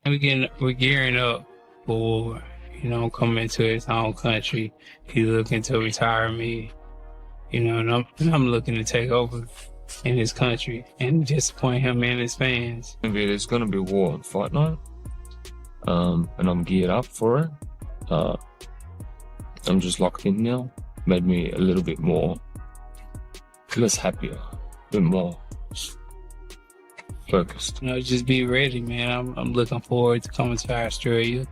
We're gearing up for, coming to his home country. He's looking to retire me, and I'm looking to take over in his country and disappoint him and his fans. Maybe there's going to be war on Fight Night, and I'm geared up for it. I'm just locked in now. Made me a little bit more, less happier, a bit more focused. Just be ready, man. I'm looking forward to coming to Australia.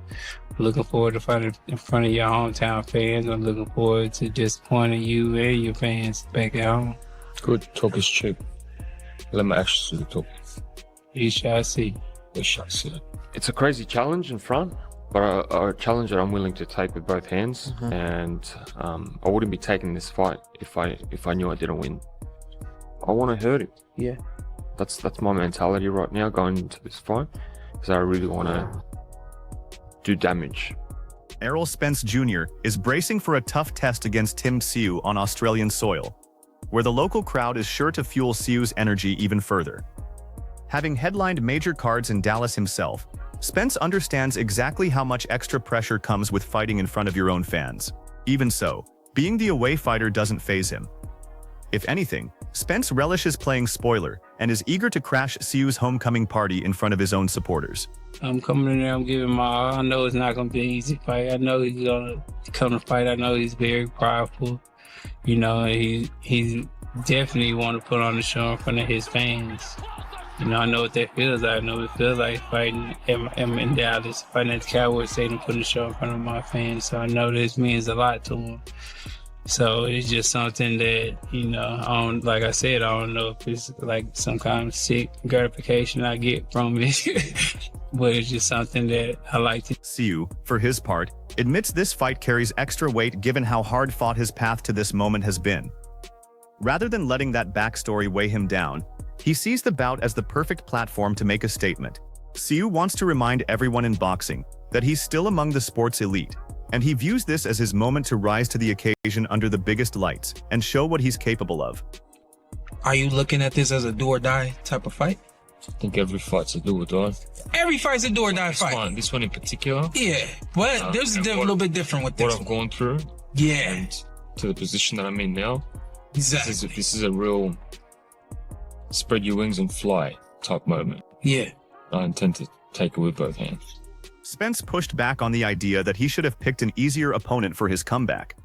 I'm looking forward to fighting in front of your hometown fans. I'm looking forward to disappointing you and your fans back at home. Good, talk is cheap. Let me actually talk. You shall see. We shall see. It's a crazy challenge in front, but a challenge that I'm willing to take with both hands. And I wouldn't be taking this fight if I knew I didn't win. I want to hurt him. Yeah. That's my mentality right now going into this fight, because I really want to do damage. Errol Spence Jr. is bracing for a tough test against Tim Tszyu on Australian soil, where the local crowd is sure to fuel Tszyu's energy even further. Having headlined major cards in Dallas himself, Spence understands exactly how much extra pressure comes with fighting in front of your own fans. Even so, being the away fighter doesn't faze him. If anything, Spence relishes playing spoiler and is eager to crash Tszyu's homecoming party in front of his own supporters. I'm coming in there, I'm giving my all. I know it's not going to be an easy fight. I know he's going to come to fight. I know he's very prideful. He definitely want to put on the show in front of his fans. I know what that feels like. I know what it feels like fighting in Dallas, fighting at the Cowboys Stadium, putting the show in front of my fans. So I know this means a lot to him. So it's just something that, like I said, I don't know if it's like some kind of sick gratification I get from it, but it's just something that I like to. Tszyu, for his part, admits this fight carries extra weight given how hard-fought his path to this moment has been. Rather than letting that backstory weigh him down, he sees the bout as the perfect platform to make a statement. Tszyu wants to remind everyone in boxing that he's still among the sport's elite, and he views this as his moment to rise to the occasion under the biggest lights and show what he's capable of. Are you looking at this as a do-or-die type of fight? I think every fight's a do or die. Every fight's a do-or-die fight. This one in particular. Yeah, but there's a little bit different with this what I've gone through. Yeah. And to the position that I'm in now. Exactly. This is a real spread your wings and fly type moment. Yeah. I intend to take it with both hands. Spence pushed back on the idea that he should have picked an easier opponent for his comeback,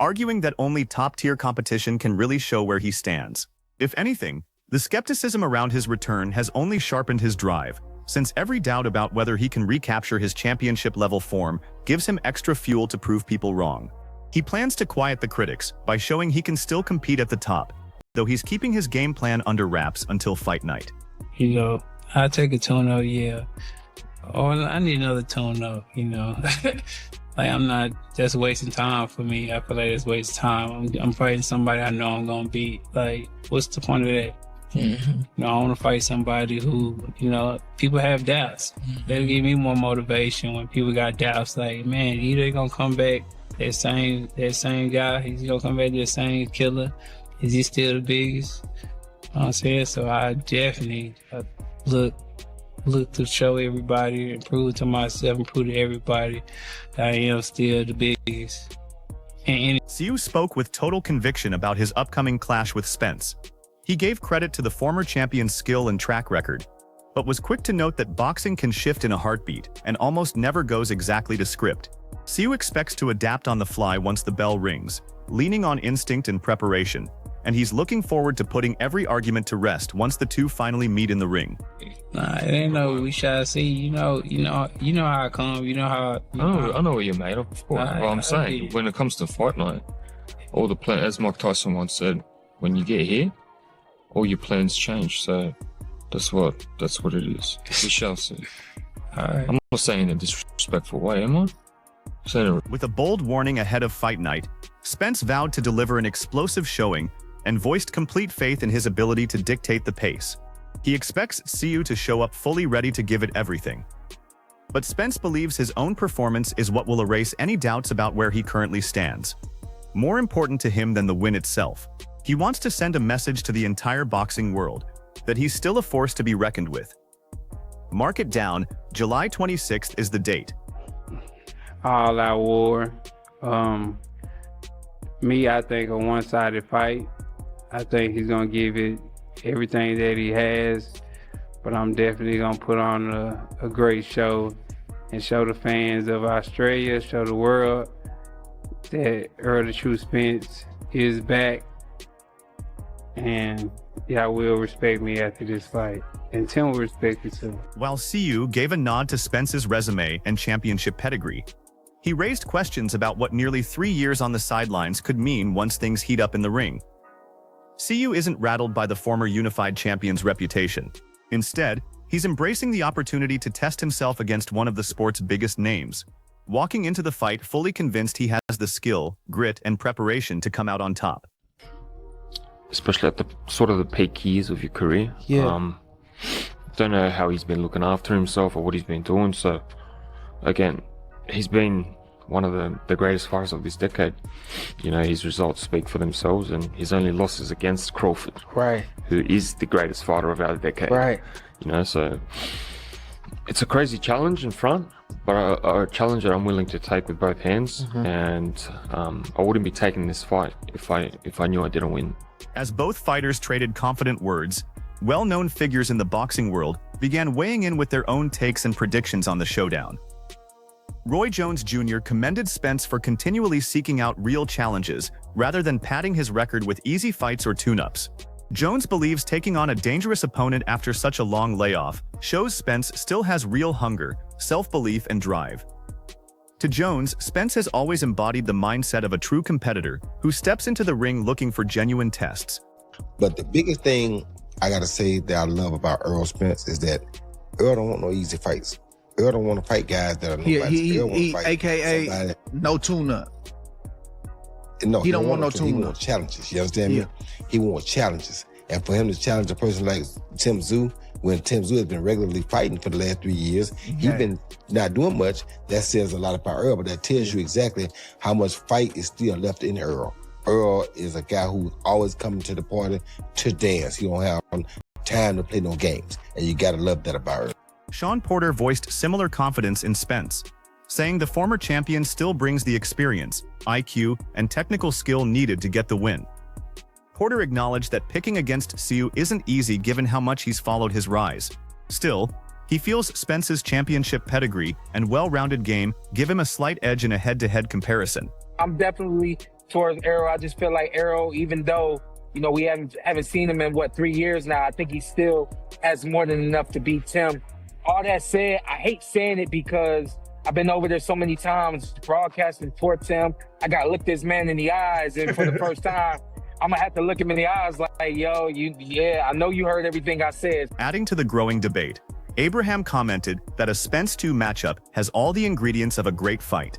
arguing that only top-tier competition can really show where he stands. If anything, the skepticism around his return has only sharpened his drive, since every doubt about whether he can recapture his championship-level form gives him extra fuel to prove people wrong. He plans to quiet the critics by showing he can still compete at the top, though he's keeping his game plan under wraps until fight night. I take a tune-up, yeah. Or I need another tune-up, Like, I'm not, that's wasting time for me. I feel like it's wasting time. I'm fighting somebody I know I'm going to beat. Like, what's the point of that? I want to fight somebody who, people have doubts. That'll give me more motivation when people got doubts. Like, man, either going to come back that same guy, he's going to come back the same killer. Is he still the biggest? You know what I'm saying? So I definitely look to show everybody and prove to myself and prove to everybody that I am still the biggest. Tszyu spoke with total conviction about his upcoming clash with Spence. He gave credit to the former champion's skill and track record, but was quick to note that boxing can shift in a heartbeat and almost never goes exactly to script. Tszyu expects to adapt on the fly once the bell rings, leaning on instinct and preparation, and he's looking forward to putting every argument to rest once the two finally meet in the ring. Nah, it ain't no we shall see. You know how I come. I know what you're made of. Well, I'm saying, when it comes to fight night, all the plans, as Mike Tyson once said, when you get here, all your plans change. So that's what it is. We shall see. Right. I'm not saying in a disrespectful way, am I? With a bold warning ahead of fight night, Spence vowed to deliver an explosive showing and voiced complete faith in his ability to dictate the pace. He expects Tszyu to show up fully ready to give it everything. But Spence believes his own performance is what will erase any doubts about where he currently stands. More important to him than the win itself, he wants to send a message to the entire boxing world that he's still a force to be reckoned with. Mark it down, July 26th is the date. All out war. I think a one-sided fight. I think he's gonna give it everything that he has, but I'm definitely gonna put on a great show and show the fans of Australia, show the world that Errol Spence is back, and y'all will respect me after this fight. And Tim will respect it too. While Tszyu gave a nod to Spence's resume and championship pedigree, he raised questions about what nearly 3 years on the sidelines could mean once things heat up in the ring. Tszyu isn't rattled by the former unified champion's reputation. Instead, he's embracing the opportunity to test himself against one of the sport's biggest names, walking into the fight fully convinced he has the skill, grit, and preparation to come out on top. Especially at the sort of the peak years of your career. Yeah. Don't know how he's been looking after himself or what he's been doing. So, again, he's been one of the greatest fighters of this decade. You know, his results speak for themselves, and his only loss is against Crawford, Right. who is the greatest fighter of our decade. Right. You know, so it's a crazy challenge in front, but a challenge that I'm willing to take with both hands. And I wouldn't be taking this fight if I knew I didn't win. As both fighters traded confident words, well-known figures in the boxing world began weighing in with their own takes and predictions on the showdown. Roy Jones Jr. commended Spence for continually seeking out real challenges rather than padding his record with easy fights or tune-ups. Jones believes taking on a dangerous opponent after such a long layoff shows Spence still has real hunger, self-belief, and drive. To Jones, Spence has always embodied the mindset of a true competitor who steps into the ring looking for genuine tests. But the biggest thing I gotta say that I love about Errol Spence is that Errol don't want no easy fights. Errol don't want to fight guys that are nobody. He AKA no tune-up. No, he don't want no He tune-up. wants challenges. You understand me? He wants challenges. And for him to challenge a person like Tim Tszyu, when Tim Tszyu has been regularly fighting for the last 3 years, he's been not doing much. That says a lot about Errol, but that tells you exactly how much fight is still left in Errol. Errol is a guy who's always coming to the party to dance. He don't have time to play no games. And you gotta love that about Errol. Sean Porter voiced similar confidence in Spence, saying the former champion still brings the experience, IQ, and technical skill needed to get the win. Porter acknowledged that picking against Tszyu isn't easy given how much he's followed his rise. Still, he feels Spence's championship pedigree and well-rounded game give him a slight edge in a head-to-head comparison. I'm definitely towards Errol. I just feel like Errol, even though, you know, we haven't seen him in, 3 years now, I think he still has more than enough to beat Tim. All that said, I hate saying it because I've been over there so many times broadcasting for Tim. I got to look this man in the eyes, and for the first time, I'm going to have to look him in the eyes like, yo, I know you heard everything I said. Adding to the growing debate, Abraham commented that a Spence 2 matchup has all the ingredients of a great fight.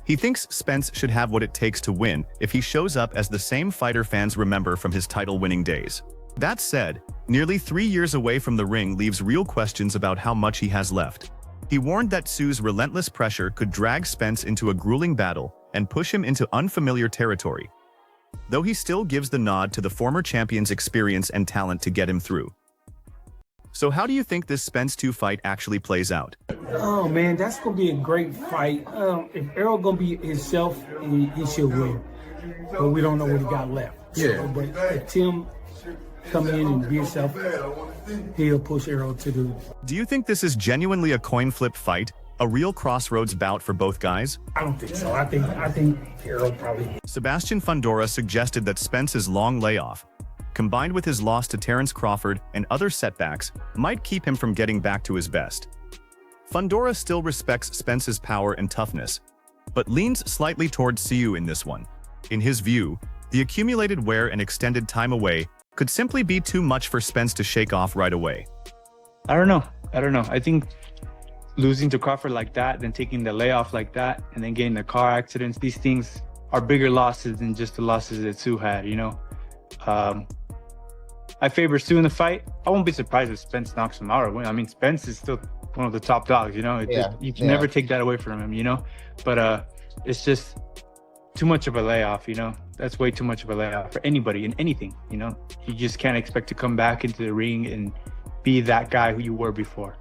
He thinks Spence should have what it takes to win if he shows up as the same fighter fans remember from his title-winning days. That said, nearly 3 years away from the ring leaves real questions about how much he has left. He warned that Tszyu's relentless pressure could drag Spence into a grueling battle and push him into unfamiliar territory, though he still gives the nod to the former champion's experience and talent to get him through. So how do you think this Spence 2 fight actually plays out? Oh man, that's gonna be a great fight. If Errol gonna be himself, he should win. But we don't know what he got left. Yeah. So, but if Tim come in and be himself, he'll push Errol to the... Do you think this is genuinely a coin flip fight? A real crossroads bout for both guys? I don't think so. I think Errol probably... Sebastian Fundora suggested that Spence's long layoff, combined with his loss to Terence Crawford and other setbacks, might keep him from getting back to his best. Fundora still respects Spence's power and toughness, but leans slightly towards Tszyu in this one. In his view, the accumulated wear and extended time away could simply be too much for Spence to shake off right away. I don't know. I think losing to Crawford like that, then taking the layoff like that, and then getting the car accidents, these things are bigger losses than just the losses that Tszyu had, you know? I favor Tszyu in the fight. I won't be surprised if Spence knocks him out or win. I mean, Spence is still one of the top dogs, you know? You can never take that away from him, you know? But it's just too much of a layoff, you know? That's way too much of a layoff for anybody in anything, you know? You just can't expect to come back into the ring and be that guy who you were before.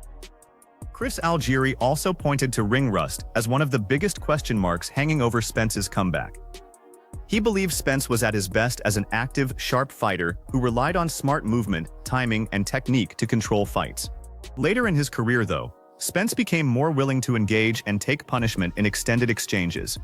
Chris Algieri also pointed to ring rust as one of the biggest question marks hanging over Spence's comeback. He believes Spence was at his best as an active, sharp fighter who relied on smart movement, timing, and technique to control fights. Later in his career, though, Spence became more willing to engage and take punishment in extended exchanges.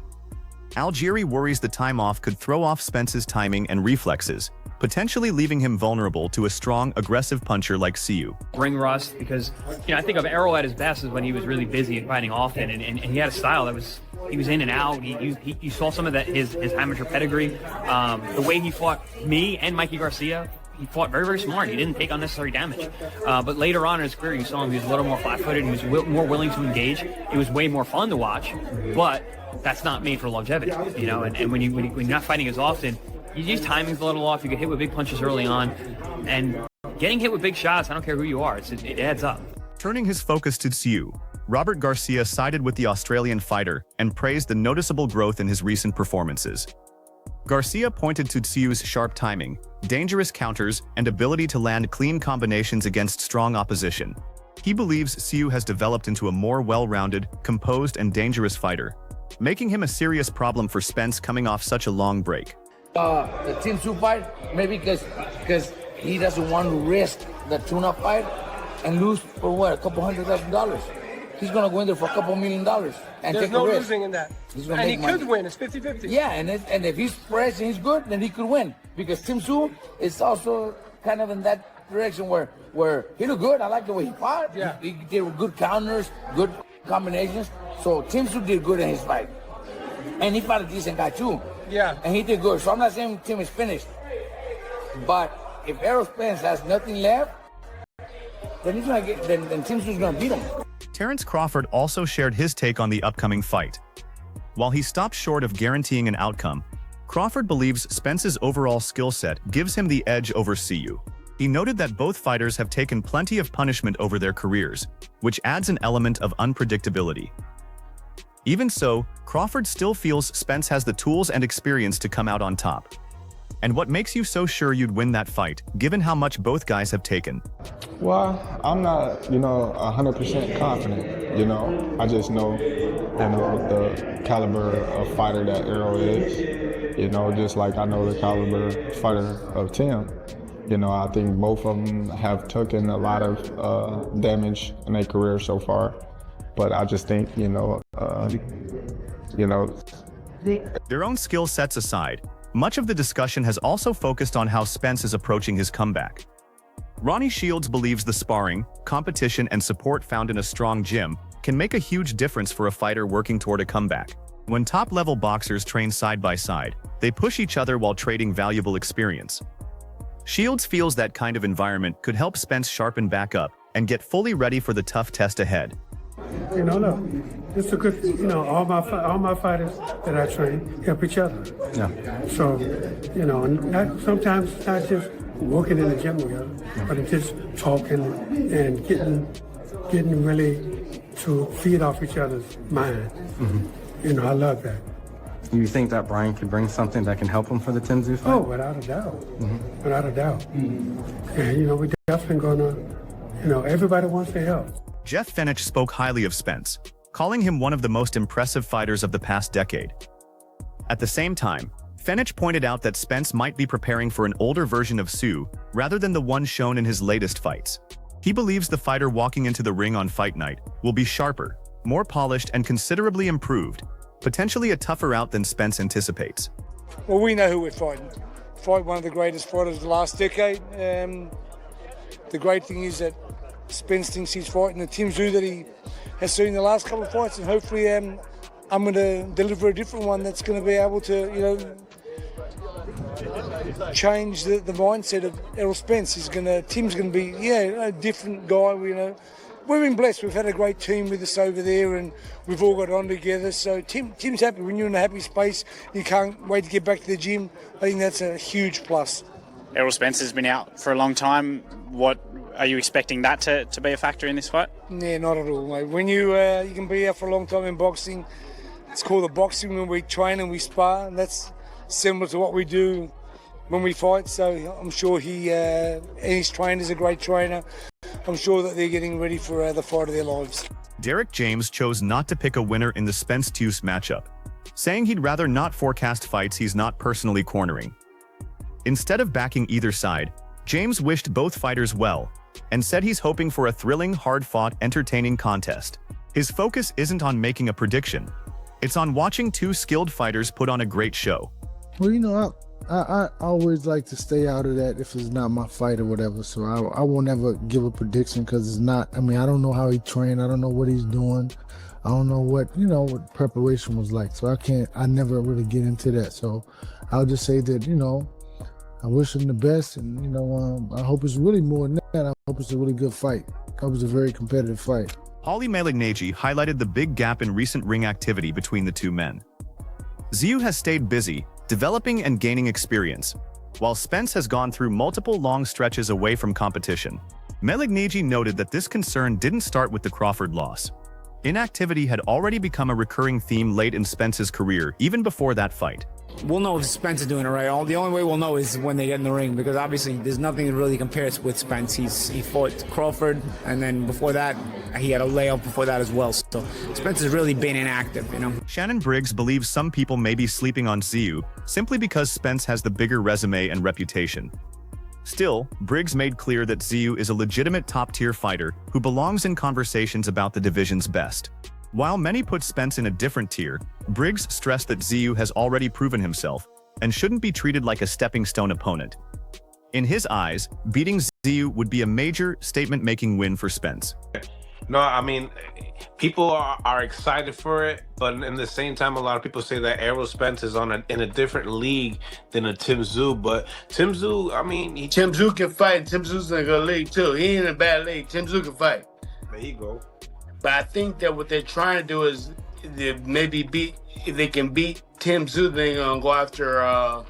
Algieri worries the time off could throw off Spence's timing and reflexes, potentially leaving him vulnerable to a strong, aggressive puncher like Tszyu. Ring rust, because I think of Errol at his best is when he was really busy and fighting often, and he had a style that was, he was in and out. You saw some of that his amateur pedigree, the way he fought me and Mikey Garcia. He fought very, very smart. He didn't take unnecessary damage. But later on in his career, you saw him, he was a little more flat-footed. He was more willing to engage. It was way more fun to watch, but that's not made for longevity, And when you're not fighting as often, your timing's a little off. You get hit with big punches early on, and getting hit with big shots, I don't care who you are, it adds up. Turning his focus to Tszyu, Robert Garcia sided with the Australian fighter and praised the noticeable growth in his recent performances. Garcia pointed to Tsyu's sharp timing, dangerous counters, and ability to land clean combinations against strong opposition. He believes Tszyu has developed into a more well-rounded, composed, and dangerous fighter, making him a serious problem for Spence coming off such a long break. The Tim Tszyu fight, maybe because he doesn't want to risk the tune-up fight and lose for what, a couple $100,000. He's going to go in there for a couple $1 million and There's take no a risk. losing in that. He's gonna and he make money. could win. It's 50-50. Yeah, and if he's fresh and he's good, then he could win. Because Tim Tszyu is also kind of in that direction where he looked good. I like the way he fought. Yeah. He did good counters, good combinations. So Tim Tszyu did good in his fight. And he fought a decent guy too. Yeah. And he did good. So I'm not saying Tim is finished. But if Errol Spence has nothing left, then he's gonna get then Tim Tszyu is gonna beat him. Terence Crawford also shared his take on the upcoming fight. While he stopped short of guaranteeing an outcome, Crawford believes Spence's overall skill set gives him the edge over Tszyu. He noted that both fighters have taken plenty of punishment over their careers, which adds an element of unpredictability. Even so, Crawford still feels Spence has the tools and experience to come out on top. And what makes you so sure you'd win that fight, given how much both guys have taken? Well, I'm not, 100% confident, I just know, the caliber of fighter that Errol is, just like I know the caliber fighter of Tim. I think both of them have taken a lot of damage in their career so far. But I just think, Their own skill sets aside, much of the discussion has also focused on how Spence is approaching his comeback. Ronnie Shields believes the sparring, competition, and support found in a strong gym can make a huge difference for a fighter working toward a comeback. When top-level boxers train side by side, they push each other while trading valuable experience. Shields feels that kind of environment could help Spence sharpen back up and get fully ready for the tough test ahead. Look, it's a good, all my fighters that I train help each other. Yeah. So, sometimes it's not just working in the gym together, but it's just talking and getting really to feed off each other's mind. Mm-hmm. I love that. You think that Brian could bring something that can help him for the Tim Tszyu fight? Oh, without a doubt. Mm-hmm. Without a doubt. And, we're definitely gonna, everybody wants to help. Jeff Fenech spoke highly of Spence, calling him one of the most impressive fighters of the past decade. At the same time, Fenech pointed out that Spence might be preparing for an older version of Tszyu rather than the one shown in his latest fights. He believes the fighter walking into the ring on fight night will be sharper, more polished, and considerably improved, potentially a tougher out than Spence anticipates. Well, we know who we're fighting. Fight one of the greatest fighters of the last decade. The great thing is that Spence thinks he's fighting the Tim Tszyu that he has seen the last couple of fights, and hopefully I'm going to deliver a different one that's going to be able to, change the mindset of Errol Spence. Tim's going to be, a different guy. We've been blessed. We've had a great team with us over there, and we've all got on together. So Tim's happy. When you're in a happy space, you can't wait to get back to the gym. I think that's a huge plus. Errol Spence has been out for a long time. What are you expecting that to be a factor in this fight? Yeah, not at all, mate. When you can be out for a long time in boxing, it's called the boxing when we train and we spar, and that's similar to what we do when we fight. So I'm sure and his trainer's a great trainer. I'm sure that they're getting ready for the fight of their lives. Derek James chose not to pick a winner in the Spence Tszyu matchup, saying he'd rather not forecast fights he's not personally cornering. Instead of backing either side, James wished both fighters well and said he's hoping for a thrilling, hard-fought, entertaining contest. His focus isn't on making a prediction. It's on watching two skilled fighters put on a great show. Well, you know, I always like to stay out of that if it's not my fight or whatever. So I won't ever give a prediction because it's not. I mean, I don't know how he trained. I don't know what he's doing. I don't know what what preparation was like. So I never really get into that. So I'll just say that I wish him the best, and I hope it's really more than that. I hope it's a really good fight. I hope it's a very competitive fight. Holly Malignagy highlighted the big gap in recent ring activity between the two men. Tszyu has stayed busy, developing and gaining experience, while Spence has gone through multiple long stretches away from competition. Malignagy noted that this concern didn't start with the Crawford loss. Inactivity had already become a recurring theme late in Spence's career, even before that fight. We'll know if Spence is doing it right. The only way we'll know is when they get in the ring, because obviously there's nothing that really compares with Spence. He fought Crawford, and then before that, he had a layoff before that as well. So Spence has really been inactive, Shannon Briggs believes some people may be sleeping on Tszyu simply because Spence has the bigger resume and reputation. Still, Briggs made clear that Tszyu is a legitimate top-tier fighter who belongs in conversations about the division's best. While many put Spence in a different tier, Briggs stressed that Tszyu has already proven himself and shouldn't be treated like a stepping-stone opponent. In his eyes, beating Tszyu would be a major statement-making win for Spence. No, I mean, people are excited for it, but in the same time, a lot of people say that Errol Spence is in a different league than a Tim Tszyu. But Tim Tszyu, I mean, Tim Tszyu can fight. Tim Tszyu's in a good league too. He ain't in a bad league. Tim Tszyu can fight. There you go. But I think that what they're trying to do is maybe if they can beat Tim Tszyu, they're gonna go after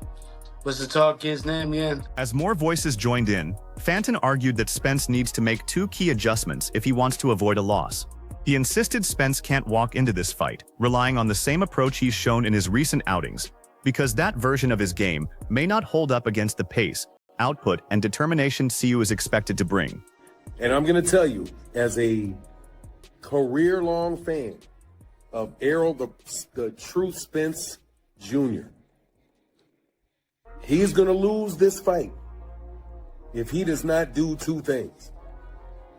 what's the tall kid's name again? As more voices joined in, Fanton argued that Spence needs to make two key adjustments if he wants to avoid a loss. He insisted Spence can't walk into this fight, relying on the same approach he's shown in his recent outings, because that version of his game may not hold up against the pace, output, and determination Tszyu is expected to bring. And I'm gonna tell you, as a career-long fan of Errol, the true Spence Jr., he's going to lose this fight if he does not do two things.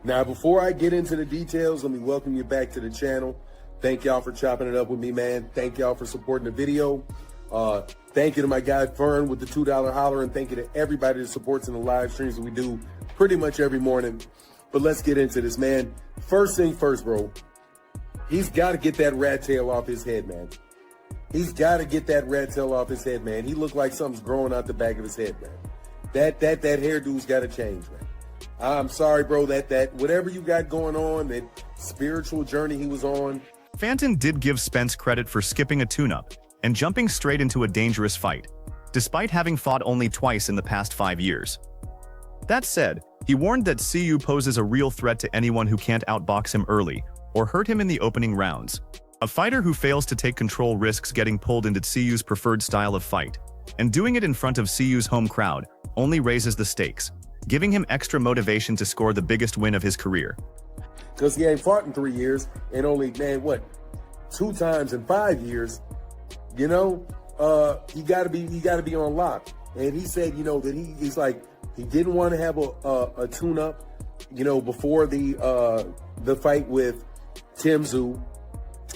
Now, before I get into the details, let me welcome you back to the channel. Thank y'all for chopping it up with me, man. Thank y'all for supporting the video. Thank you to my guy Fern with the $2 holler, and thank you to everybody that supports in the live streams that we do pretty much every morning. But let's get into this, man. First thing first, bro. He's got to get that rat tail off his head, man. He's got to get that rat tail off his head, man. He looked like something's growing out the back of his head, man. That hairdo's got to change, man. I'm sorry, bro, that whatever you got going on, that spiritual journey he was on. Fanton did give Spence credit for skipping a tune-up and jumping straight into a dangerous fight, despite having fought only twice in the past 5 years. That said, he warned that Tszyu poses a real threat to anyone who can't outbox him early or hurt him in the opening rounds. A fighter who fails to take control risks getting pulled into Tszyu's preferred style of fight, and doing it in front of Tszyu's home crowd only raises the stakes, giving him extra motivation to score the biggest win of his career. Because he ain't fought in 3 years and only, man, what, 2 times in 5 years. He gotta be on lock. And he said, that he's like, he didn't want to have a tune-up, before the fight with Tim Tszyu.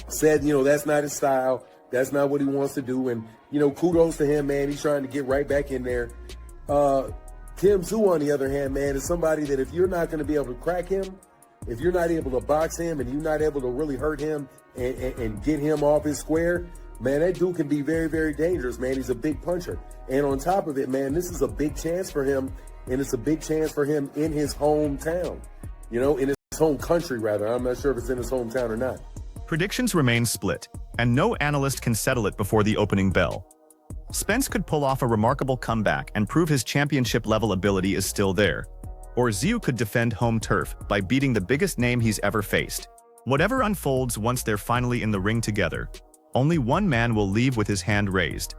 Said, that's not his style. That's not what he wants to do. And, kudos to him, man. He's trying to get right back in there. Tim Tszyu, on the other hand, man, is somebody that if you're not going to be able to crack him, if you're not able to box him and you're not able to really hurt him and get him off his square, man, that dude can be very, very dangerous, man. He's a big puncher. And on top of it, man, this is a big chance for him, and it's a big chance for him in his hometown, in his home country, rather. I'm not sure if it's in his hometown or not. Predictions remain split, and no analyst can settle it before the opening bell. Spence could pull off a remarkable comeback and prove his championship-level ability is still there, or Tszyu could defend home turf by beating the biggest name he's ever faced. Whatever unfolds once they're finally in the ring together, only one man will leave with his hand raised.